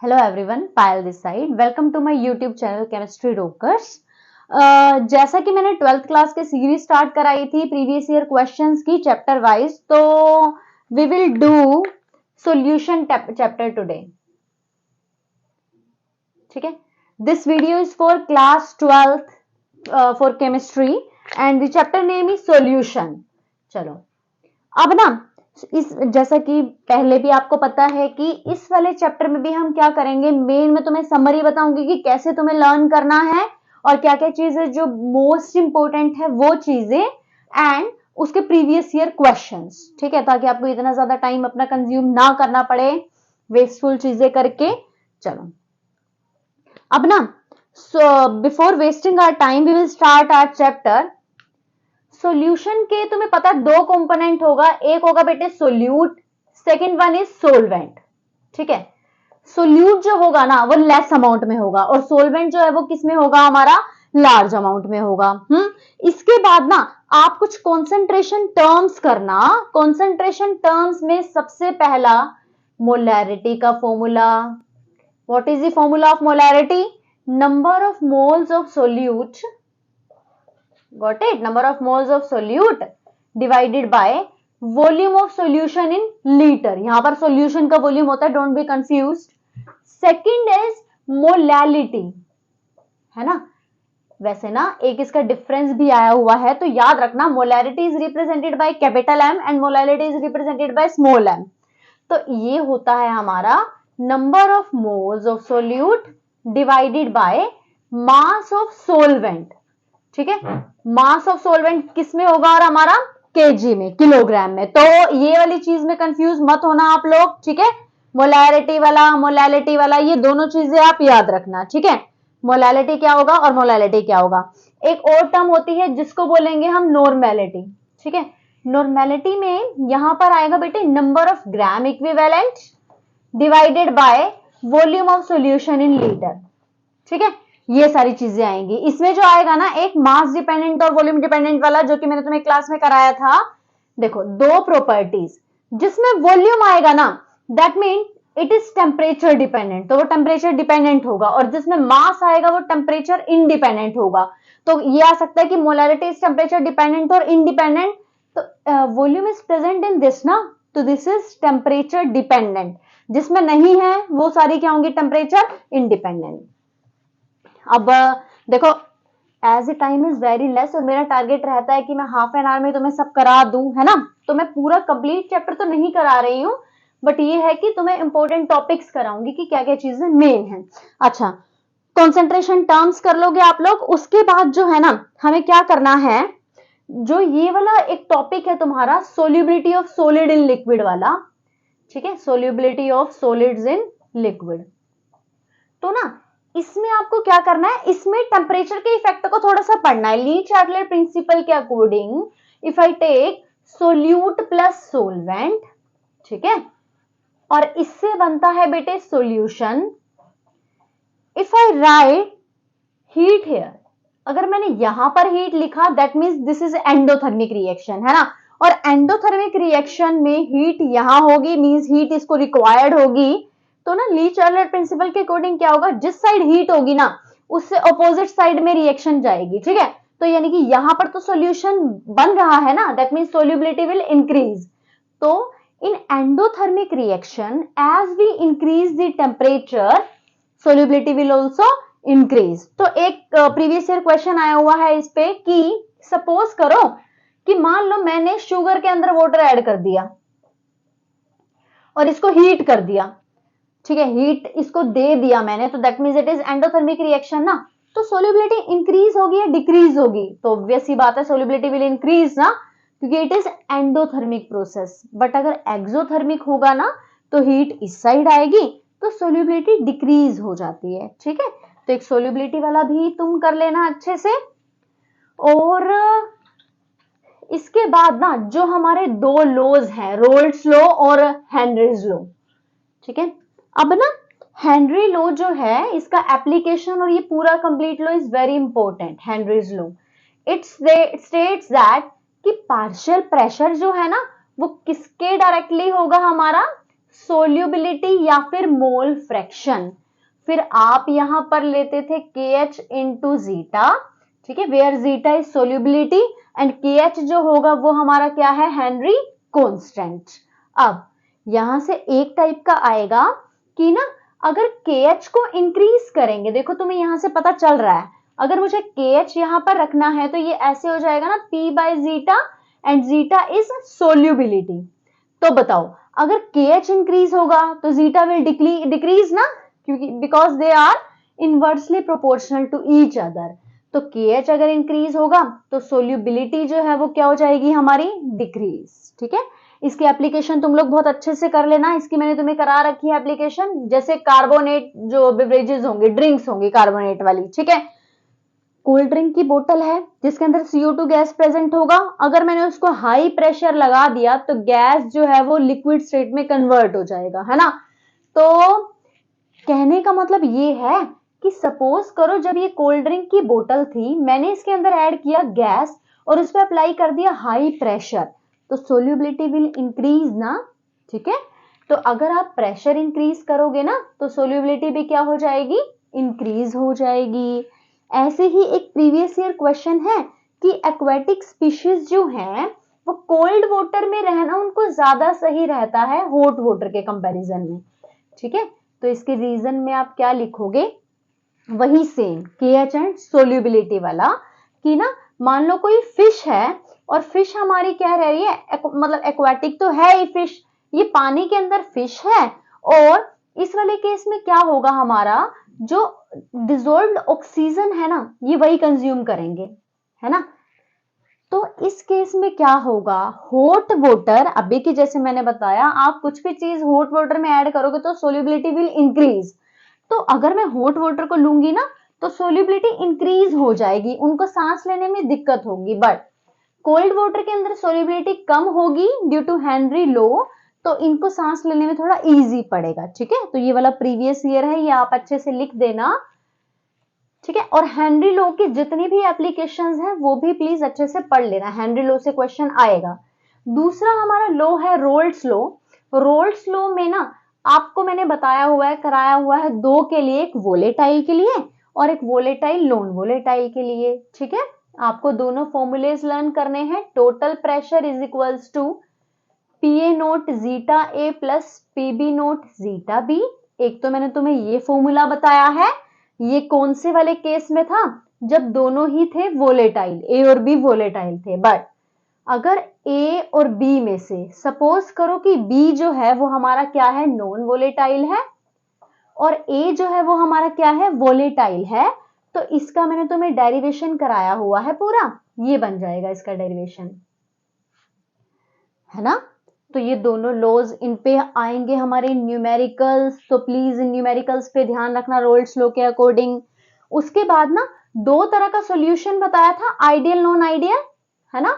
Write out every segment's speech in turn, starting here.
Hello everyone, Payal this side. Welcome to my YouTube channel chemistry rockers. जैसा कि मैंने 12th class के series start कराई थी प्रीवियस ईयर क्वेश्चंस की चैप्टर वाइज, तो we will do solution chapter today. ठीक है, this video is for class 12th for chemistry and the chapter name is solution. चलो अब ना इस जैसा कि पहले भी आपको पता है कि इस वाले चैप्टर में भी हम क्या करेंगे, मेन में तुम्हें समरी बताऊंगी कि कैसे तुम्हें लर्न करना है और क्या क्या चीजें जो मोस्ट इंपॉर्टेंट है वो चीजें, एंड उसके प्रीवियस ईयर क्वेश्चंस। ठीक है, ताकि आपको इतना ज्यादा टाइम अपना कंज्यूम ना करना पड़े वेस्टफुल चीजें करके। चलो अब ना, before wasting our time we will start our chapter. Solution के तुम्हें पता है दो कंपोनेंट होगा, एक होगा बेटे solute, second one is solvent. ठीक है, सोल्यूट जो होगा ना वो लेस अमाउंट में होगा और सोलवेंट जो है वो किस में होगा, हमारा लार्ज अमाउंट में होगा। इसके बाद ना आप कुछ कॉन्सेंट्रेशन टर्म्स करना। कॉन्सेंट्रेशन टर्म्स में सबसे पहला मोलैरिटी का formula. What is the formula of molarity? Number of moles of solute, got it, number of moles of solute divided by volume of solution in liter। यहां पर solution का volume होता है, don't be confused. Second is molality, है ना। वैसे ना एक इसका डिफरेंस भी आया हुआ है, तो याद रखना molarity is represented by capital M and molality is represented by small m. तो ये होता है हमारा number of moles of solute divided by mass of solvent. ठीक है, मास ऑफ सोलवेंट किस में होगा और हमारा केजी में, किलोग्राम में। तो ये वाली चीज में कंफ्यूज मत होना आप लोग। ठीक है, मोलैलिटी वाला मोलैलिटी वाला ये दोनों चीजें आप याद रखना। ठीक है, मोलैलिटी क्या होगा और मोलैलिटी क्या होगा। एक और टर्म होती है जिसको बोलेंगे हम नॉर्मेलिटी। ठीक है, नॉर्मेलिटी में यहां पर आएगा बेटे number of gram equivalent divided by volume of solution in litre. ठीक है, ये सारी चीजें आएंगी। इसमें जो आएगा ना एक मास डिपेंडेंट और वॉल्यूम डिपेंडेंट वाला, जो कि मैंने तुम्हें क्लास में कराया था। देखो दो प्रॉपर्टीज, जिसमें वॉल्यूम आएगा ना that mean it is temperature dependent, तो वो टेम्परेचर डिपेंडेंट होगा, और जिसमें मास आएगा वो टेम्परेचर इंडिपेंडेंट होगा। तो ये आ सकता है कि मोलैरिटी इज टेम्परेचर डिपेंडेंट और इंडिपेंडेंट। तो volume is present in this ना, तो दिस इज टेम्परेचर डिपेंडेंट। जिसमें नहीं है वो सारी क्या होंगी, टेम्परेचर इंडिपेंडेंट। अब देखो as a time is very less और मेरा टारगेट रहता है कि मैं हाफ एन आवर में तुम्हें सब करा दूं, है ना। तो मैं पूरा कंप्लीट चैप्टर तो नहीं करा रही हूं, बट ये है कि तुम्हें इंपॉर्टेंट टॉपिक्स कराऊंगी कि क्या क्या चीजें मेन है। अच्छा, कॉन्सेंट्रेशन टर्म्स कर लोगे आप लोग। उसके बाद जो है ना हमें क्या करना है, जो ये वाला एक टॉपिक है तुम्हारा solubility of solid in liquid वाला। ठीक है, solubility of solids in liquid. तो ना इसमें आपको क्या करना है, इसमें टेम्परेचर के इफेक्ट को थोड़ा सा पढ़ना है। ली चार्टलेट प्रिंसिपल के according if I take solute plus solvent, ठीक है, और इससे बनता है बेटे solution. If I write heat here, अगर मैंने यहां पर हीट लिखा that means this is endothermic reaction, है ना। और एंडोथर्मिक रिएक्शन में हीट यहां होगी, मींस हीट इसको रिक्वायर्ड होगी। तो ना ली चार्टलेट प्रिंसिपल के अकॉर्डिंग क्या होगा, जिस साइड हीट होगी ना उससे अपोजिट साइड में रिएक्शन जाएगी। ठीक है, तो यानी कि यहां पर तो सॉल्यूशन बन रहा है ना, that means solubility will increase. तो in endothermic reaction as we increase the temperature solubility will also increase. तो एक प्रीवियस ईयर क्वेश्चन आया हुआ है इस पे कि सपोज करो कि मान लो मैंने शुगर के अंदर वाटर ऐड कर दिया और इसको हीट कर दिया। ठीक है, हीट इसको दे दिया मैंने, तो that means it is endothermic reaction ना। तो सोल्यूबिलिटी इंक्रीज होगी या डिक्रीज होगी? तो ऑब्वियस सी बात है सोल्यूबिलिटी विल इंक्रीज ना, क्योंकि it is endothermic process. But अगर एक्सोथर्मिक होगा ना तो हीट इस साइड आएगी, तो सोल्यूबिलिटी डिक्रीज हो जाती है। ठीक है, तो एक सोल्यूबिलिटी वाला भी तुम कर लेना अच्छे से। और इसके बाद ना जो हमारे दो लॉज हैं, रोल्स लॉ और हेनरीज लॉ। ठीक है, अब ना हेनरी लॉ जो है इसका एप्लीकेशन और ये पूरा complete law is very important. Henry's law it states that कि पार्शियल प्रेशर जो है ना वो किसके डायरेक्टली होगा, हमारा सोल्यूबिलिटी या फिर मोल फ्रैक्शन। फिर आप यहां पर लेते थे KH इंटू जीटा, ठीक है, where zeta is solubility and KH जो होगा वो हमारा क्या है, हेनरी कांस्टेंट। अब यहां से एक टाइप का आएगा कि ना अगर KH को इंक्रीज करेंगे, देखो तुम्हें यहां से पता चल रहा है, अगर मुझे KH यहां पर रखना है तो ये ऐसे हो जाएगा ना P by zeta and zeta is solubility. तो बताओ अगर KH इंक्रीज होगा तो जीटा विल डिक्रीज ना, क्योंकि because they are inversely proportional to each other. तो KH अगर इंक्रीज होगा तो सोल्यूबिलिटी जो है वो क्या हो जाएगी हमारी, डिक्रीज। ठीक है, इसकी एप्लीकेशन तुम लोग बहुत अच्छे से कर लेना, इसकी मैंने तुम्हें करा रखी है एप्लीकेशन, जैसे कार्बोनेट जो बेवरेजेस होंगे, ड्रिंक्स होंगी कार्बोनेट वाली, ठीक है, कोल्ड ड्रिंक की बोतल है जिसके अंदर CO2 गैस प्रेजेंट होगा, अगर मैंने उसको हाई प्रेशर लगा दिया तो गैस जो है वो लिक्विड स्टेट में कन्वर्ट हो जाएगा, है ना। तो कहने का मतलब ये है कि सपोज करो जब ये कोल्ड ड्रिंक की बोतल थी, मैंने इसके अंदर ऐड किया गैस और उस पर अप्लाई कर दिया हाई प्रेशर, तो सोल्यूबिलिटी विल इंक्रीज ना, ठीक है। तो अगर आप प्रेशर इंक्रीज करोगे ना तो सोल्यूबिलिटी भी क्या हो जाएगी, इंक्रीज हो जाएगी। ऐसे ही एक प्रीवियस ईयर क्वेश्चन है कि एक्वेटिक स्पीशीज जो हैं वो कोल्ड वाटर में रहना उनको ज्यादा सही रहता है हॉट वाटर के कंपैरिजन में, ठीक है। तो इसके रीजन में आप क्या लिखोगे, वही सेम KH एंड सोल्यूबिलिटी वाला, कि ना मान लो कोई फिश है और फिश हमारी क्या रह रही है, मतलब एक्वाटिक तो है ही फिश, ये पानी के अंदर फिश है, और इस वाले केस में क्या होगा, हमारा जो डिजोल्व्ड ऑक्सीजन है ना ये वही कंज्यूम करेंगे, है ना। तो इस केस में क्या होगा, हॉट वाटर, अभी की जैसे मैंने बताया आप कुछ भी चीज हॉट वाटर में ऐड करोगे तो सोल्यूबिलिटी विल इंक्रीज। तो अगर मैं हॉट वाटर को लूंगी ना तो सोल्यूबिलिटी इंक्रीज हो जाएगी, उनको सांस लेने में दिक्कत होगी, बट कोल्ड वाटर के अंदर सोल्यूबिलिटी कम होगी ड्यू टू हेनरी लो, तो इनको सांस लेने में थोड़ा इजी पड़ेगा, ठीक है। तो ये वाला प्रीवियस ईयर है, ये आप अच्छे से लिख देना, ठीक है। और हेनरी लो की जितनी भी एप्लीकेशंस हैं वो भी प्लीज अच्छे से पढ़ लेना, हेनरी लो से क्वेश्चन आएगा। दूसरा हमारा लो है रोल्स लो। रोल्स लो में ना आपको मैंने बताया हुआ है, कराया हुआ है दो के लिए, एक वोलेटाइल के लिए और एक वोलेटाइल नॉन वोलेटाइल के लिए, ठीक है। आपको दोनों फॉर्मूलेज लर्न करने हैं। Total pressure is equals to PA naught zeta A plus PB naught zeta B। एक तो मैंने तुम्हें ये फॉर्मूला बताया है, ये कौन से वाले केस में था, जब दोनों ही थे वोलेटाइल, A और B वोलेटाइल थे। बट अगर A और B में से सपोज करो कि B जो है वो हमारा क्या है, नॉन वोलेटाइल है, और A जो है वो हमारा क्या है, वोलेटाइल है, तो इसका मैंने तुम्हें डेरिवेशन कराया हुआ है पूरा, ये बन जाएगा इसका डेरिवेशन, है ना। तो ये दोनों लॉज इन पे आएंगे हमारे न्यूमेरिकल्स, तो प्लीज इन न्यूमेरिकल्स पे ध्यान रखना रोल्स लॉ के अकॉर्डिंग। उसके बाद ना दो तरह का सॉल्यूशन बताया था, आइडियल नॉन आइडियल, है ना।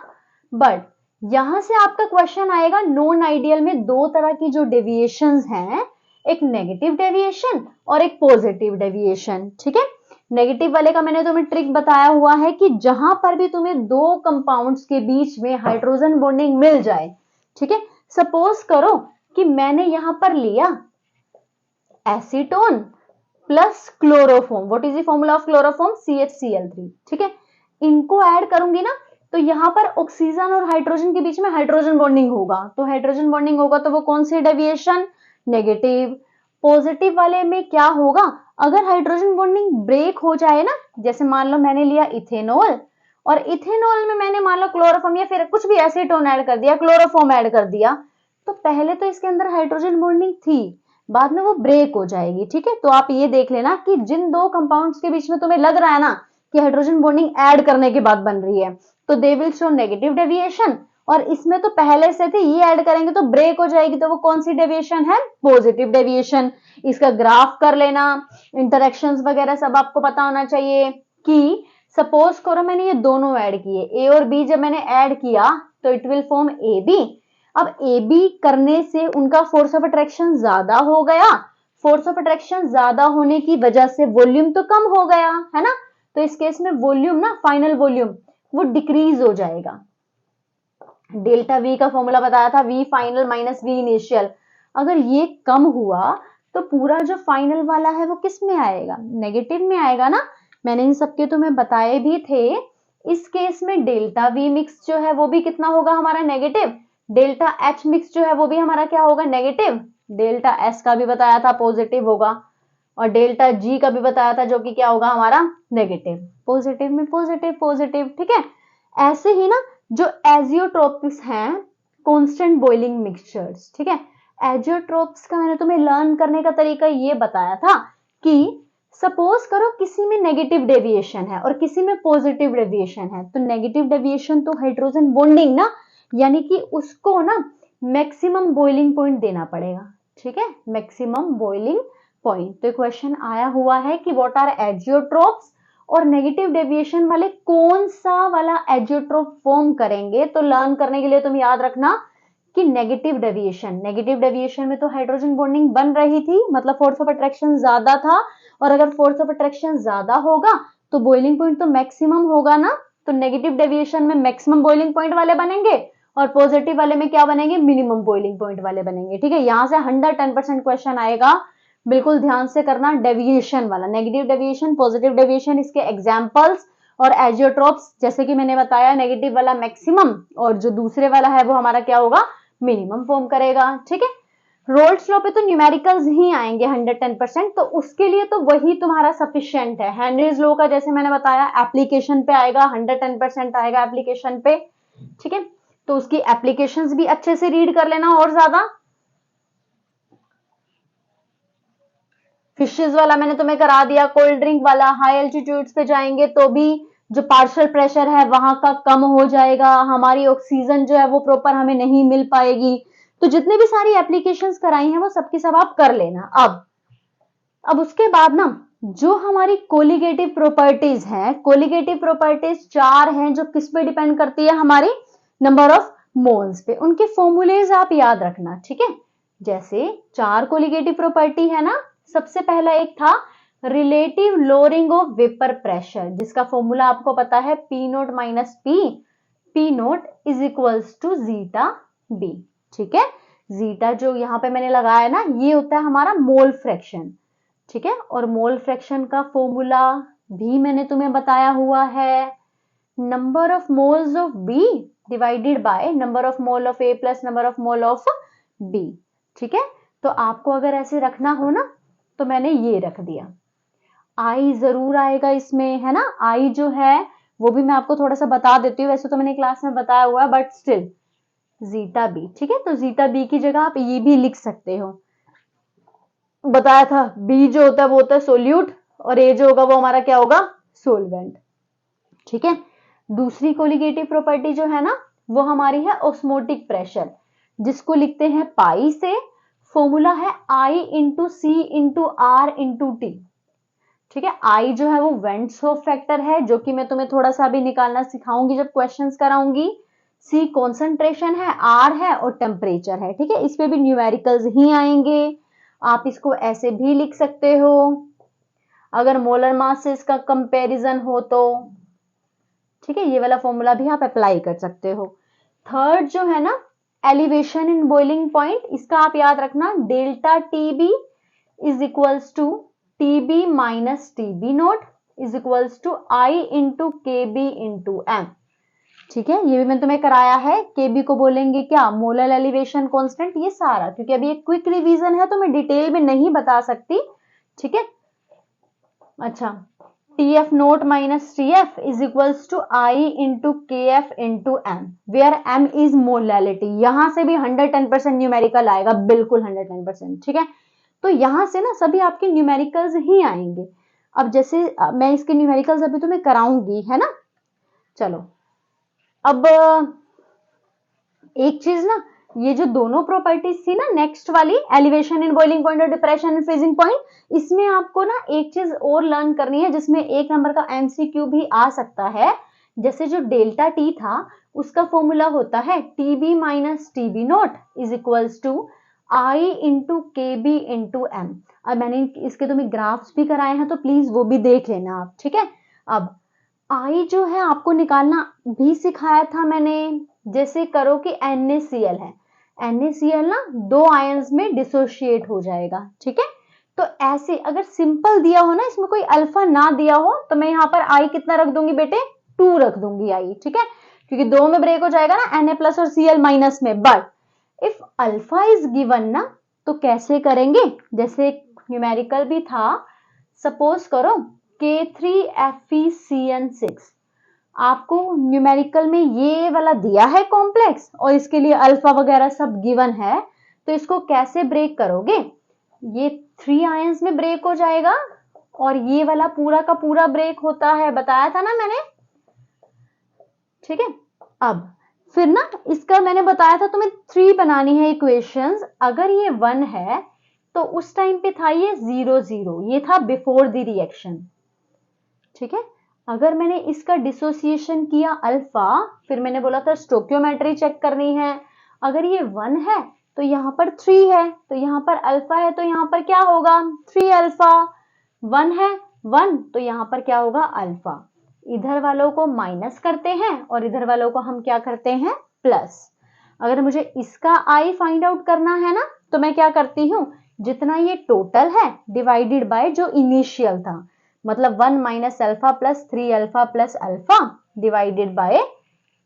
बट यहां से आपका क्वेश्चन आएगा, नॉन आइडियल में दो तरह की जो डेविएशंस हैं, एक नेगेटिव डेविएशन और एक पॉजिटिव डेविएशन, ठीक है। नेगेटिव वाले का मैंने तुम्हें ट्रिक बताया हुआ है कि जहां पर भी तुम्हें दो कंपाउंड्स के बीच में हाइड्रोजन बॉन्डिंग मिल जाए, ठीक है, सपोज करो कि मैंने यहां पर लिया acetone plus chloroform, what is the formula of chloroform, CHCl3, ठीक है, इनको ऐड करूंगी ना तो यहां पर ऑक्सीजन और हाइड्रोजन के बीच में हाइड्रोजन बॉन्डिंग होगा, तो हाइड्रोजन बॉन्डिंग होगा तो वो कौन सी डेविएशन, नेगेटिव। पॉजिटिव वाले में क्या होगा, अगर हाइड्रोजन बॉन्डिंग ब्रेक हो जाए ना, जैसे मान लो मैंने लिया इथेनॉल और इथेनॉल में मैंने मान लो क्लोरोफॉर्म या फिर कुछ भी एसीटोन ऐड कर दिया, क्लोरोफॉर्म ऐड कर दिया, तो पहले तो इसके अंदर हाइड्रोजन बॉन्डिंग थी, बाद में वो ब्रेक हो जाएगी, ठीक है। तो आप ये देख लेना कि जिन दो कंपाउंड्स के बीच में तुम्हें लग रहा है ना कि हाइड्रोजन बॉन्डिंग ऐड करने के बाद बन रही है, तो they will show negative deviation, और इसमें तो पहले से थे, ये ऐड करेंगे तो ब्रेक हो जाएगी, तो वो कौन सी डेविएशन है, पॉजिटिव डेविएशन। इसका ग्राफ कर लेना, इंटरेक्शंस वगैरह सब आपको पता होना चाहिए। कि सपोज करो मैंने ये दोनों ऐड किए, A और B जब मैंने ऐड किया तो इट विल फॉर्म AB। अब AB करने से उनका फोर्स ऑफ अट्रैक्शन ज्यादा हो गया, फोर्स ऑफ अट्रैक्शन ज्यादा होने की वजह से वॉल्यूम तो कम हो गया, है ना। तो इस केस में वॉल्यूम ना, फाइनल वॉल्यूम वो डिक्रीज हो जाएगा। डेल्टा V का फॉर्मूला बताया था, V final minus V initial. अगर ये कम हुआ तो पूरा जो फाइनल वाला है वो किस में आएगा, नेगेटिव में आएगा ना। मैंने इन सबके तुम्हें बताए भी थे। इस केस में डेल्टा वी मिक्स जो है वो भी कितना होगा हमारा, नेगेटिव। डेल्टा एच मिक्स जो है वो भी हमारा क्या होगा, नेगेटिव। डेल्टा एस का भी बताया था पॉजिटिव होगा, और डेल्टा जी का भी बताया था जो कि क्या होगा हमारा, नेगेटिव। पॉजिटिव में पॉजिटिव पॉजिटिव, ठीक है। ऐसे ही ना जो एजियोट्रोपिक्स हैं, कांस्टेंट बॉइलिंग मिक्सचर्स, ठीक है। एजियोट्रोप्स का मैंने तुम्हें लर्न करने का तरीका ये बताया था कि सपोज करो किसी में नेगेटिव डेविएशन है और किसी में पॉजिटिव डेविएशन है, तो नेगेटिव डेविएशन तो हाइड्रोजन बॉन्डिंग ना, यानी कि उसको ना मैक्सिमम बॉइलिंग पॉइंट देना पड़ेगा, ठीक है, मैक्सिमम बॉइलिंग पॉइंट। तो क्वेश्चन आया हुआ है कि व्हाट आर एजियोट्रोप्स, और नेगेटिव डेविएशन वाले कौन सा वाला एजियोट्रोप फॉर्म करेंगे। तो लर्न करने के लिए तुम याद रखना कि नेगेटिव डेविएशन में तो हाइड्रोजन बॉन्डिंग बन रही थी, मतलब फोर्स ऑफ अट्रैक्शन ज्यादा था, और अगर फोर्स ऑफ अट्रैक्शन ज्यादा होगा तो बॉइलिंग पॉइंट तो मैक्सिमम होगा ना। तो नेगेटिव डेविएशन में मैक्सिमम बॉइलिंग पॉइंट वाले बनेंगे, और पॉजिटिव वाले में क्या बनेंगे, मिनिमम बॉइलिंग पॉइंट वाले बनेंगे, ठीक है। यहां से 110% क्वेश्चन आएगा, बिल्कुल ध्यान से करना। डेविएशन वाला, नेगेटिव डेविएशन, पॉजिटिव डेविएशन, इसके एग्जांपल्स, और एजियोट्रोप्स जैसे कि मैंने बताया, नेगेटिव वाला मैक्सिमम और जो दूसरे वाला है वो हमारा क्या होगा, मिनिमम फॉर्म करेगा, ठीक है। रोल्स लॉ पे तो न्यूमेरिकल्स ही आएंगे 110%, तो उसके लिए तो वही तुम्हारा सफिशिएंट है। हेनरीज लॉ का जैसे मैंने बताया एप्लीकेशन पे आएगा, 110% आएगा एप्लीकेशन पे, ठीक है। तो उसकी एप्लीकेशंस भी अच्छे से रीड कर लेना। और ज्यादा फिशेस वाला मैंने तुम्हें करा दिया, कोल्ड ड्रिंक वाला हाई एल्टीट्यूड्स पे जाएंगे तो भी जो पार्शियल प्रेशर है वहां का कम हो जाएगा, हमारी ऑक्सीजन जो है वो प्रॉपर हमें नहीं मिल पाएगी। तो जितने भी सारी एप्लीकेशंस कराई हैं वो सबकी सब आप कर लेना। अब उसके बाद ना जो हमारी कोलिगेटिव प्रॉपर्टीज हैं, कोलिगेटिव प्रॉपर्टीज 4 हैं जो किस पे डिपेंड करती है, हमारी नंबर ऑफ मोल्स पे। उनके फॉर्मूलेज आप याद रखना, ठीक है। जैसे 4 कोलिगेटिव प्रॉपर्टी है ना, सबसे पहला एक था relative lowering of vapour pressure, जिसका फॉर्मूला आपको पता है p note minus p note is equals to zeta b, ठीक है। जीटा जो यहां पे मैंने लगाया ना, ये होता है हमारा मोल फ्रैक्शन, ठीक है। और मोल फ्रैक्शन का फॉर्मूला भी मैंने तुम्हें बताया हुआ है, number of moles of b divided by number of mole of a plus number of mole of b, ठीक है। तो आपको अगर ऐसे रखना हो ना तो मैंने ये रख दिया। आई जरूर आएगा इसमें, है ना। आई जो है वो भी मैं आपको थोड़ा सा बता देती हूँ, वैसे तो मैंने क्लास में बताया हुआ है बट स्टिल जीटा बी, ठीक है। तो जीटा बी की जगह आप ये भी लिख सकते हो, बताया था बी जो होता है वो होता है सोल्यूट, और ए जो होगा वो हमारा क्या होगा, सोलवेंट, ठीक है। दूसरी कोलिगेटिव प्रॉपर्टी जो है ना वो हमारी है ऑस्मोटिक प्रेशर, जिसको लिखते हैं पाई से। फॉर्मूला है i into C into R into T, ठीक है। आई जो है वो वेंट्स होफ फैक्टर है, जो कि मैं तुम्हें थोड़ा सा अभी निकालना सिखाऊंगी जब क्वेश्चंस कराऊंगी। सी कॉन्सेंट्रेशन है, आर है, और टेम्परेचर है, ठीक है। इस पे भी न्यूमेरिकल्स ही आएंगे। आप इसको ऐसे भी लिख सकते हो अगर मोलर मास से इसका कंपैरिजन हो तो, ठीक है। ये वाला फॉर्मूला भी आप अप्लाई कर सकते हो। थर्ड जो है ना एलिवेशन इन बॉइलिंग पॉइंट, इसका आप याद रखना delta Tb is equals to Tb minus TB naught is equals to i into K B into M, ठीक है। ये भी मैंने तुम्हें कराया है। केबी को बोलेंगे क्या, मोलर एलिवेशन कांस्टेंट, ये सारा क्योंकि अभी एक क्विक रिवीजन है तो मैं डिटेल में नहीं बता सकती, ठीक है। अच्छा, t f nought minus t F is equals to i into के F into m, where m is molality. यहां से भी 110% न्यूमेरिकल आएगा, बिल्कुल 110%, ठीक है। तो यहां से ना सभी आपके न्यूमेरिकल्स ही आएंगे। अब जैसे मैं इसके न्यूमेरिकल्स अभी तुम्हें कराऊंगी, है ना। चलो अब एक चीज ना, ये जो दोनों प्रॉपर्टीज थी ना नेक्स्ट वाली, एलिवेशन इन बॉइलिंग पॉइंट और डिप्रेशन इन फ्रीजिंग पॉइंट, इसमें आपको ना एक चीज और लर्न करनी है जिसमें 1 नंबर का एमसीक्यू भी आ सकता है। जैसे जो डेल्टा टी था उसका फॉर्मूला होता है TB minus TB naught is equals to i into K B into M. अब मैंने इसके तुम्हें ग्राफ्स भी कराए हैं तो प्लीज वो भी देख लेना आप, ठीक है। अब आई जो है आपको निकालना भी सिखाया था मैंने, जैसे करो कि NaCl है, NaCl ना 2 आयंस में डिसोशिएट हो जाएगा, ठीक है। तो ऐसे अगर सिंपल दिया हो ना, इसमें कोई अल्फा ना दिया हो, तो मैं यहाँ पर आई कितना रख दूंगी बेटे, 2 रख दूंगी आई, ठीक है, क्योंकि 2 में ब्रेक हो जाएगा ना Na प्लस और Cl माइनस में। But if alpha is given ना, तो कैसे करेंगे, जैसे न्यूमेरिकल भी था, सपोज करो K3FeCN6, आपको न्यूमेरिकल में ये वाला दिया है कॉम्प्लेक्स और इसके लिए अल्फा वगैरह सब गिवन है, तो इसको कैसे ब्रेक करोगे, ये 3 आयंस में ब्रेक हो जाएगा और ये वाला पूरा का पूरा ब्रेक होता है, बताया था ना मैंने, ठीक है। अब फिर ना इसका मैंने बताया था तुम्हें 3 बनानी है इक्वेशंस, अगर ये 1 है तो उस टाइम पे था ये 0 0, ये था बिफोर द रिएक्शन, ठीक है। अगर मैंने इसका डिसोसिएशन किया अल्फा, फिर मैंने बोला था स्टोक्योमेट्री चेक करनी है, अगर ये 1 है तो यहाँ पर 3 है, तो यहाँ पर अल्फा है, तो यहाँ पर क्या होगा 3 अल्फा, 1 है 1, तो यहाँ पर क्या होगा अल्फा। इधर वालों को माइनस करते हैं और इधर वालों को हम क्या करते हैं प्लस। अगर मुझे इसका आई फाइंड आउट करना है ना, तो मैं क्या करती हूँ, जितना ये टोटल है डिवाइडेड बाय जो इनिशियल था, मतलब 1 minus alpha plus 3 alpha plus alpha divided by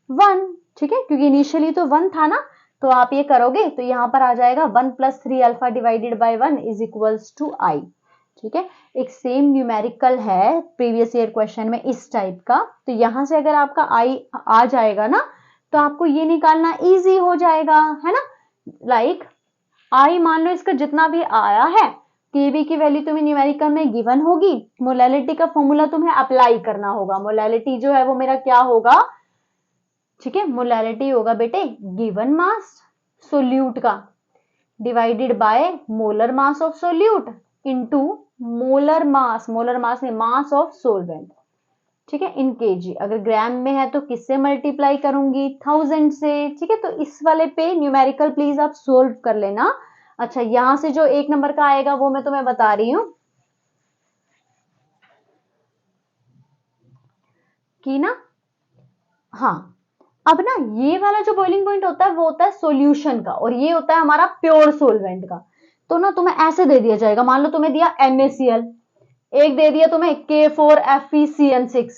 1, ठीक है, क्योंकि इनिशियली तो 1 था ना, तो आप ये करोगे तो यहाँ पर आ जाएगा 1 plus 3 alpha divided by 1 is equals to i, ठीक है। एक सेम न्यूमेरिकल है प्रीवियस ईयर क्वेश्चन में इस टाइप का, तो यहां से अगर आपका आई आ जाएगा ना, तो आपको ये निकालना इजी हो जाएगा, है ना। लाइक आई मान लो इसका जितना भी आया है, केबी की वैल्यू तुम्हें न्यूमेरिकल में गिवन होगी, मोलैलिटी का फॉर्मूला तुम्हें अप्लाई करना होगा, मोलैलिटी जो है वो मेरा क्या होगा, ठीक है, मोलैलिटी होगा बेटे गिवन मास सोल्यूट का divided by molar mass of solute into molar mass में मास ऑफ सोलवेंट, ठीक है, इन केजी। अगर ग्राम में है तो किससे मल्टीप्लाई करूंगी 1000 से, ठीक है। तो इस वाले पे न्यूमेरिकल प्लीज आप सोल्व कर लेना। अच्छा, यहां से जो 1 नंबर का आएगा वो मैं तुम्हें बता रही हूं कि ना, हाँ, अब ना ये वाला जो बॉइलिंग पॉइंट होता है वो होता है सॉल्यूशन का, और ये होता है हमारा प्योर सोलवेंट का। तो ना तुम्हें ऐसे दे दिया जाएगा, मान लो तुम्हें दिया NaCl, एक दे दिया तुम्हें K4FeCN6,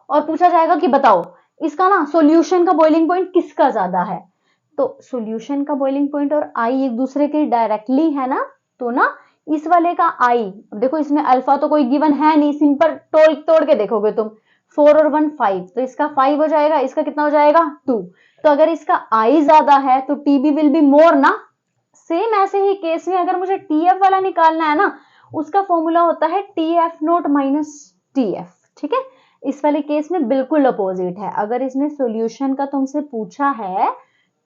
और पूछा जाएगा कि बताओ इसका ना सॉल्यूशन का बॉइलिंग पॉइंट किसका ज्यादा है। तो सॉल्यूशन का बॉइलिंग पॉइंट और आई एक दूसरे के डायरेक्टली है ना, तो ना इस वाले का आई, देखो इसमें अल्फा तो कोई गिवन है नहीं, सिंपल तोड़ तोड़ के देखोगे तुम, 4 और 1 5, तो इसका 5 हो जाएगा, इसका कितना हो जाएगा 2। तो अगर इसका आई ज्यादा है तो टीबी विल बी मोर ना। सेम ऐसे ही केस में अगर मुझे टीएफ वाला निकालना है ना, उसका फॉर्मूला होता है TF0 माइनस TF, ठीक है। इस वाले केस में बिल्कुल अपोजिट है, अगर इसने सॉल्यूशन का तुमसे पूछा है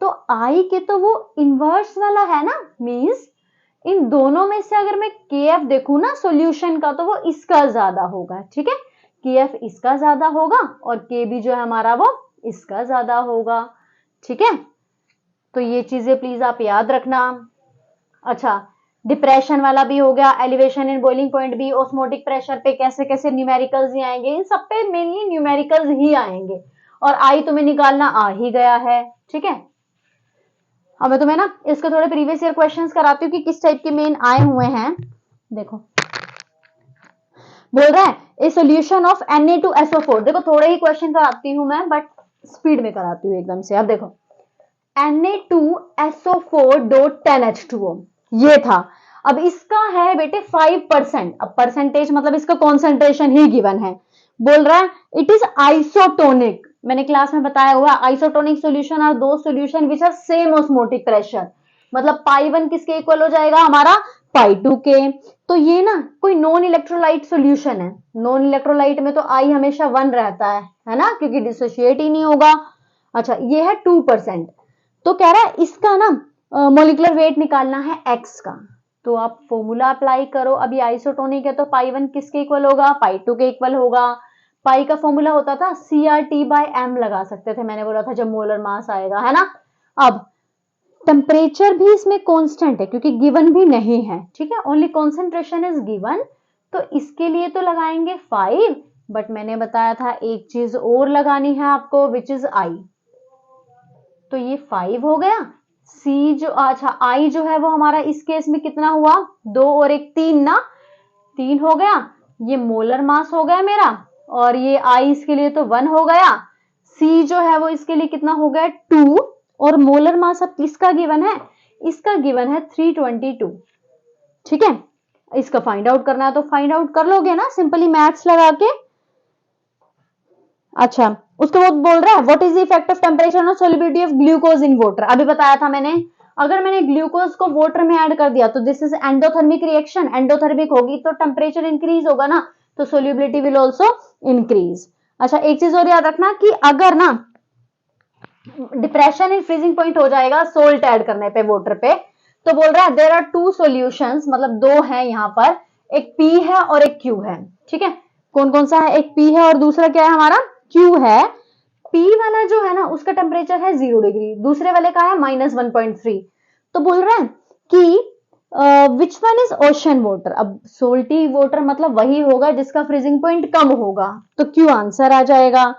तो आई के तो वो इनवर्स वाला है ना, मींस इन दोनों में से अगर मैं केएफ देखूं ना सॉल्यूशन का, तो वो इसका ज्यादा होगा, ठीक है, केएफ इसका ज्यादा होगा और केबी जो है हमारा वो इसका ज्यादा होगा, ठीक है। तो ये चीजें प्लीज आप याद रखना। अच्छा, डिप्रेशन वाला भी हो गया, एलिवेशन इन बॉइलिंग पॉइंट भी, ऑस्मोटिक प्रेशर पे कैसे कैसे न्यूमेरिकल्स ही आएंगे, इन सब पे मेनली न्यूमेरिकल्स ही आएंगे, और आई तुम्हें निकालना आ ही गया है, ठीक है। अब मैं तुम्हें ना इसके थोड़े प्रीवियस ईयर क्वेश्चंस कराती हूँ कि किस टाइप के मेन आए हुए हैं। देखो, बोल रहा है ए सोल्यूशन ऑफ Na2SO4, देखो थोड़े ही क्वेश्चन कराती हूँ मैं, बट स्पीड में कराती हूँ एकदम से। अब देखो Na2SO4.10H2O ये था, अब इसका है बेटे 5%, अब परसेंटेज मतलब इसका कॉन्सेंट्रेशन ही गिवन है, बोल रहा है इट इज आइसोटोनिक। मैंने क्लास में बताया हुआ आइसोटोनिक सॉल्यूशन और दो solution which are same osmotic pressure, मतलब पाई1 किसके इक्वल हो जाएगा हमारा पाई2 के। तो ये ना कोई नॉन इलेक्ट्रोलाइट सॉल्यूशन है, नॉन इलेक्ट्रोलाइट में तो आई हमेशा 1 रहता है ना, क्योंकि डिसोशिएट ही नहीं होगा। अच्छा, ये है 2%, तो कह रहा है इसका ना मोलिकुलर वेट निकालना है x का, तो आप फॉर्मूला अप्लाई करो। अभी आइसोटोनिक है तो पाई1 किसके इक्वल होगा पाई2 के इक्वल होगा। पाई का फॉर्मूला होता था CRT/m लगा सकते थे, मैंने बोला था जब मोलर मास आएगा, है ना। अब टेम्परेचर भी इसमें कांस्टेंट है क्योंकि गिवन भी नहीं है, ठीक है, ओनली कॉन्सेंट्रेशन इज गिवन, तो इसके लिए तो लगाएंगे 5, बट मैंने बताया था एक चीज और लगानी है आपको विच इज आई, तो ये 5 हो गया, सी जो, अच्छा आई जो है वो हमारा इस केस में कितना हुआ, 2 और 1 3 ना, 3 हो गया, ये मोलर मास हो गया मेरा, और ये आई इसके लिए तो 1 हो गया, सी जो है वो इसके लिए कितना हो गया 2, और मोलर मास अब किसका गिवन है, इसका गिवन है 322। ठीक है, इसका फाइंड आउट करना है तो फाइंड आउट कर लोगे ना सिंपली मैथ्स लगा के। अच्छा, उसके बाद बोल रहा है what is the effect of temperature on solubility of glucose in water. अभी बताया था मैंने, अगर मैंने ग्लूकोज को वाटर में ऐड कर दिया तो this is endothermic reaction, endothermic होगी तो टेम्परेचर इंक्रीज होगा ना, तो सोल्यूबिलिटी विल ऑल्सो इंक्रीज। अच्छा, एक चीज और याद रखना कि अगर ना डिप्रेशन इन फ्रीजिंग पॉइंट हो जाएगा सोल्ट ऐड करने पे वाटर पे, तो बोल रहा है देयर आर 2 सॉल्यूशंस, मतलब 2 है यहाँ पर, एक P है और एक Q है। ठीक है, कौन कौन सा है, एक P है और दूसरा क्या है हमारा Q है। P वाला जो है ना उसका टेम्परेचर है 0 डिग्री, दूसरे वाले का है -1.3। तो बोल रहा है कि which one is ocean water. अब सोल्टी वाटर मतलब वही होगा जिसका फ्रीजिंग पॉइंट कम होगा, तो Q आंसर आ जाएगा।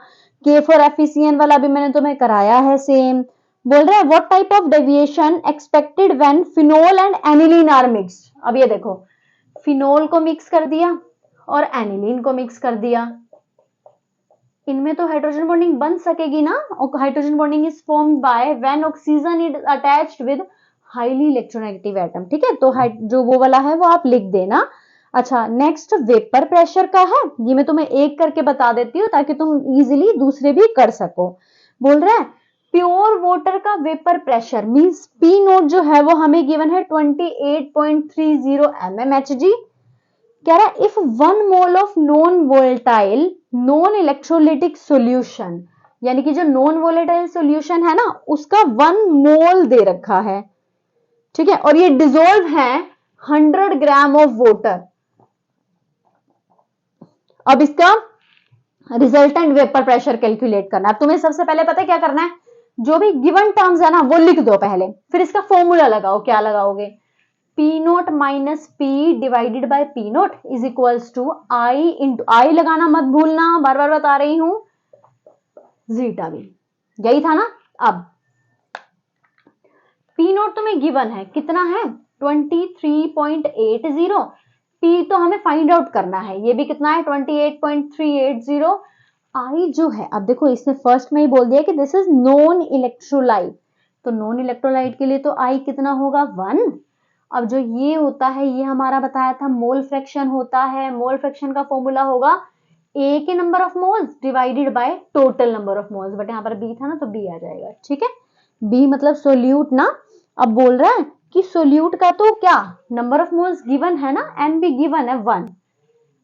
के फॉर एफिसियन वाला भी मैंने तुम्हें कराया है सेम। बोल रहा है what type of deviation expected when phenol and aniline are mixed. अब ये देखो, फिनोल को मिक्स कर दिया और एनिलीन को मिक्स कर दिया, इनमें तो हाइड्रोजन बॉन्डिंग बन सकेगी ना, hydrogen bonding is formed by when oxygen is attached with highly electronegative atom. ठीक है, तो जो वो वाला है वो आप लिख देना। अच्छा, नेक्स्ट वेपर प्रेशर का है, ये मैं तुम्हें एक करके बता देती हूँ ताकि तुम इजीली दूसरे भी कर सको। बोल रहा है प्योर वाटर का vapour pressure means P note जो है वो हमें गिवन है 28.30 mmHg। कह रहा है if 1 mole of non volatile non electrolytic solution, यानी कि जो नॉन वोलेटाइल सॉल्यूशन है ना उसका 1 मोल दे रखा है। ठीक है, और ये डिजोल्व है 100 ग्राम ऑफ वाटर। अब इसका रिजल्टेंट वेपर प्रेशर कैलकुलेट करना है। अब तुम्हें सबसे पहले पता है क्या करना है, जो भी गिवन टर्म्स है ना वो लिख दो पहले, फिर इसका फॉर्मूला लगाओ। क्या लगाओगे, p note minus p divided by p note is equals to i into, i लगाना मत भूलना, बार बार बता रही हूं, जीटा वी, यही था ना। अब पी नोट तुम्हें गिवन है, कितना है 23.80, पी तो हमें फाइंड आउट करना है, ये भी कितना है 28.380। आई जो है, अब देखो इसने फर्स्ट में ही बोल दिया कि दिस इज नॉन इलेक्ट्रोलाइट, तो नॉन इलेक्ट्रोलाइट के लिए तो आई कितना होगा 1। अब जो ये होता है ये हमारा बताया था मोल फ्रैक्शन होता है, मोल फ्रैक्शन का फॉर्मूला होगा ए के number of moles divided by total number of moles, but यहाँ पर बी था ना तो बी आ जाएगा। ठीक है, बी मतलब सोल्यूट ना। अब बोल रहा है कि सोल्यूट का तो क्या नंबर ऑफ मोल्स गिवन है ना, एन भी गिवन है 1।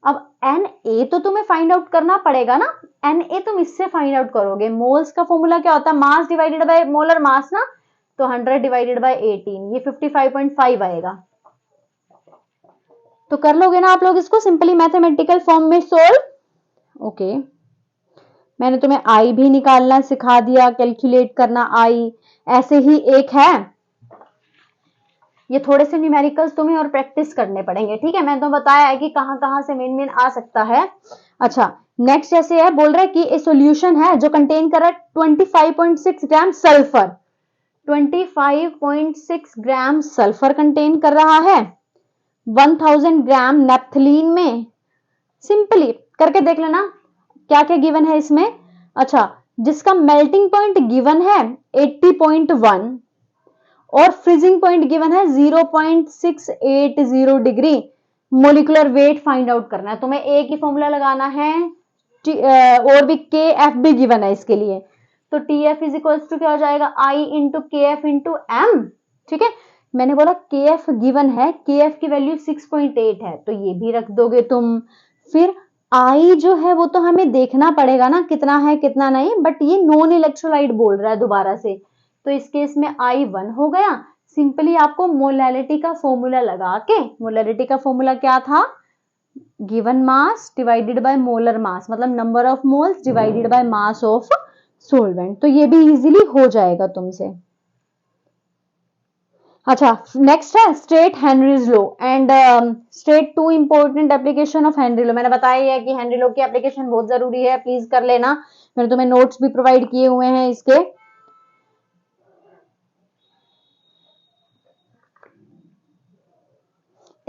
अब एन ए तो तुम्हें फाइंड आउट करना पड़ेगा ना, एन ए तुम इससे फाइंड आउट करोगे। मोल्स का फॉर्मूला क्या होता है, मास डिवाइडेड बाय मोलर मास ना, तो 100 डिवाइडेड बाय 18, ये 55.5 आएगा। तो कर लोगे ना आप लोग इसको सिंपली मैथमेटिकल फॉर्म में सोल्व। ओके, मैंने तुम्हें आई भी निकालना सिखा दिया, कैलकुलेट करना आई। ऐसे ही एक है, ये थोड़े से न्यूमेरिकल्स तुम्हें और प्रैक्टिस करने पड़ेंगे। ठीक है, मैंने तो बताया है कि कहां कहां से मेन मेन आ सकता है। अच्छा, नेक्स्ट जैसे है, बोल रहा है कि एक सॉल्यूशन है जो कंटेन कर रहा है 25.6 ग्राम सल्फर, 25.6 ग्राम सल्फर कंटेन कर रहा है 1000 ग्राम नेप्थलीन में। सिंपली करके देख लेना क्या क्या गिवन है इसमें। अच्छा, जिसका मेल्टिंग पॉइंट गिवन है 80.1 और फ्रीजिंग पॉइंट गिवन है 0.680 degree. Molecular weight find out करना है तुम्हें, ए की फॉर्मूला लगाना है, और भी के एफ भी गिवन है इसके लिए, तो T F is equals to क्या हो जाएगा आई इंटू के एफ इंटू एम। ठीक है, मैंने बोला के एफ गिवन है, के एफ की वैल्यू 6.8 है तो ये भी रख दोगे तुम। फिर आई जो है वो तो हमें देखना पड़ेगा ना कितना है कितना नहीं, बट ये नॉन इलेक्ट्रोलाइट बोल रहा है दोबारा से, तो इस केस में आई 1 हो गया। सिंपली आपको मोलैलिटी का फॉर्मूला लगा के, मोलैलिटी का फॉर्मूला क्या था, given mass divided by molar mass, मतलब number of moles divided by mass of solvent, तो ये भी इजीली हो जाएगा तुमसे। अच्छा, नेक्स्ट है state Henry's law and state 2 important application of Henry law. मैंने बताया है कि हेनरी लॉ की एप्लीकेशन बहुत जरूरी है, प्लीज कर लेना, मैंने तुम्हें नोट्स भी प्रोवाइड किए हुए हैं इसके।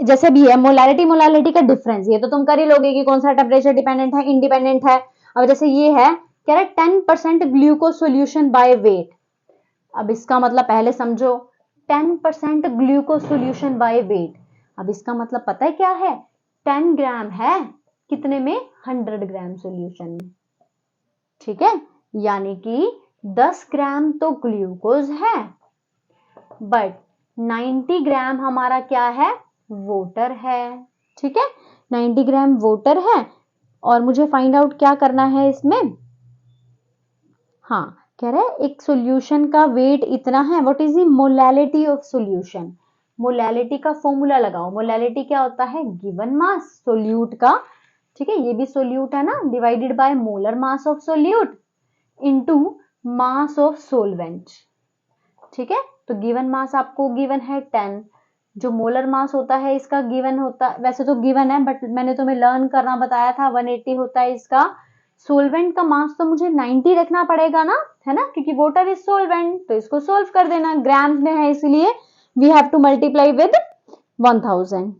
जैसे भी है मोलालिटी मोलालिटी का डिफरेंस, ये तो तुम कर ही लोगे कि कौन सा टेम्परेचर डिपेंडेंट है, इंडिपेंडेंट है। अब जैसे ये है कह रहा है 10% ग्लूकोज सोल्यूशन बाय वेट। अब इसका मतलब पहले समझो, 10% ग्लूकोज सोल्यूशन बाय वेट। अब इसका मतलब पता है क्या है, 10 ग्राम है कितने में, 100 ग्राम सोल्यूशन में। ठीक है, यानी कि 10 ग्राम तो ग्लूकोज है, बट 90 ग्राम हमारा क्या है, वोटर है। ठीक है, 90 ग्राम वोटर है। और मुझे फाइंड आउट क्या करना है इसमें, हाँ कह रहे हैं एक सॉल्यूशन का वेट इतना है, what is the molality of solution. Molality का फॉर्मूला लगाओ, मोलैलिटी क्या होता है, गिवन मास सोल्यूट का। ठीक है, ये भी सोल्यूट है ना, divided by molar mass of solute into mass of solvent. ठीक है, तो गिवन मास आपको गिवन है 10, जो मोलर मास होता है इसका गिवन होता, वैसे तो गिवन है बट मैंने तुम्हें लर्न करना बताया था 180 होता है इसका। सोलवेंट का मास तो मुझे 90 रखना पड़ेगा ना, है ना, क्योंकि वाटर इज सोलवेंट, तो इसको सोल्व कर देना, ग्राम में है इसलिए we have to multiply with 1000।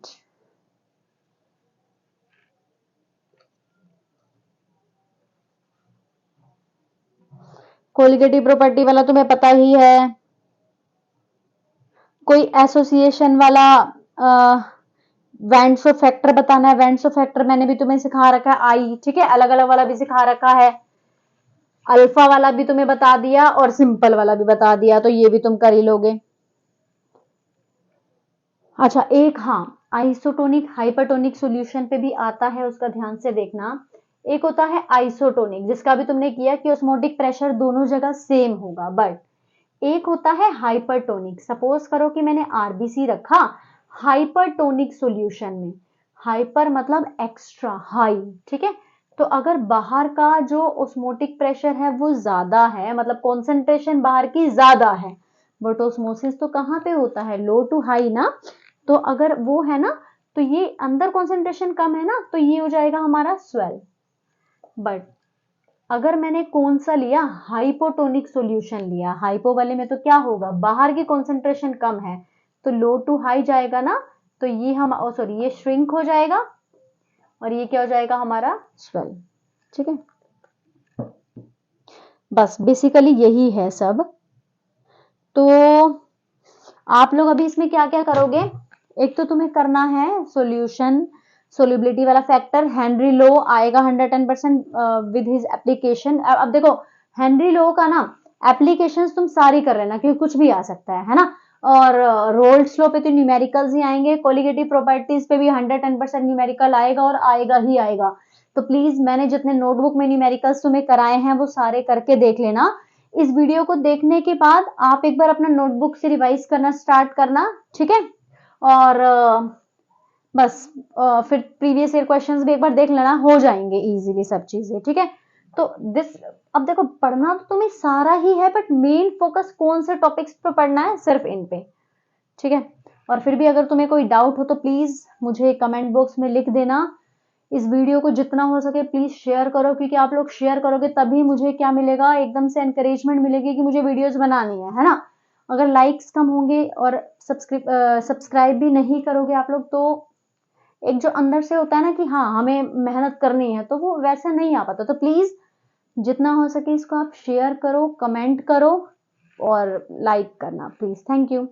Colligative property वाला तुम्हें पता ही है, कोई एसोसिएशन वाला वेंट्स ऑफ फैक्टर बताना है, वेंट्स ऑफ फैक्टर मैंने भी तुम्हें सिखा रखा है आई। ठीक है, अलग अलग वाला भी सिखा रखा है, अल्फा वाला भी तुम्हें बता दिया और सिंपल वाला भी बता दिया, तो ये भी तुम कर ही लोगे। अच्छा एक, हाँ आइसोटोनिक हाइपरटोनिक सॉल्यूशन पे भी आता है, उसका ध्यान से देखना। एक होता है आइसोटोनिक, जिसका भी तुमने किया कि ऑस्मोटिक प्रेशर दोनों जगह सेम होगा, बट एक होता है हाइपरटोनिक। सपोज करो कि मैंने आरबीसी रखा हाइपरटोनिक सॉल्यूशन में, हाइपर मतलब एक्स्ट्रा हाई। ठीक है, तो अगर बाहर का जो ऑस्मोटिक प्रेशर है वो ज्यादा है, मतलब कॉन्सेंट्रेशन बाहर की ज्यादा है, बट ऑस्मोसिस तो कहाँ पे होता है, लो टू हाई ना, तो अगर वो है ना, तो ये अंदर कॉन्सेंट्रेशन कम है ना, तो ये हो जाएगा हमारा स्वेल। बट अगर मैंने कौन सा लिया, हाइपोटोनिक सॉल्यूशन लिया, हाइपो वाले में तो क्या होगा, बाहर की कॉन्सेंट्रेशन कम है, तो लो टू हाई जाएगा ना, तो ये हम सॉरी ये श्रिंक हो जाएगा और ये क्या हो जाएगा हमारा स्वेल। ठीक है, बस बेसिकली यही है सब। तो आप लोग अभी इसमें क्या क्या करोगे, एक तो तुम्हें करना है सॉल्यूशन सोल्युबिलिटी वाला फैक्टर, हेनरी लो आएगा 110% विद हिज एप्लीकेशन। अब देखो हेनरी लो का ना एप्लीकेशंस तुम सारी कर रहे ना, क्योंकि कुछ भी आ सकता है ना, और रोल्ड्स लो पे तो न्यूमेरिकल्स ही आएंगे, कोलिगेटिव प्रॉपर्टीज पे भी 110% न्यूमेरिकल आएगा और आएगा ही आएगा। तो प्लीज मैंने जितने नोटबुक में न्यूमेरिकल्स तुम्हें कराए हैं वो सारे करके देख लेना। इस वीडियो को देखने के बाद आप एक बार अपना नोटबुक से रिवाइज करना स्टार्ट करना। ठीक है, और बस फिर प्रीवियस ईयर क्वेश्चंस भी एक बार देख लेना, हो जाएंगे इजीली सब चीजें। ठीक है, तो दिस, अब देखो पढ़ना तो तुम्हें सारा ही है, बट मेन फोकस कौन से टॉपिक्स पे पढ़ना है, सिर्फ इन पे। ठीक है, और फिर भी अगर तुम्हें कोई डाउट हो तो प्लीज मुझे कमेंट बॉक्स में लिख देना। इस वीडियो को जितना हो सके प्लीज शेयर करो, क्योंकि आप लोग शेयर करोगे तभी मुझे क्या मिलेगा, एकदम से एनकरेजमेंट मिलेगी कि मुझे वीडियोस बनानी है ना। अगर लाइक्स कम होंगे और सब्सक्राइब भी नहीं करोगे आप लोग, तो एक जो अंदर से होता है ना कि हाँ हमें मेहनत करनी है, तो वो वैसा नहीं आ पाता। तो प्लीज जितना हो सके इसको आप शेयर करो, कमेंट करो और लाइक करना प्लीज। Thank you.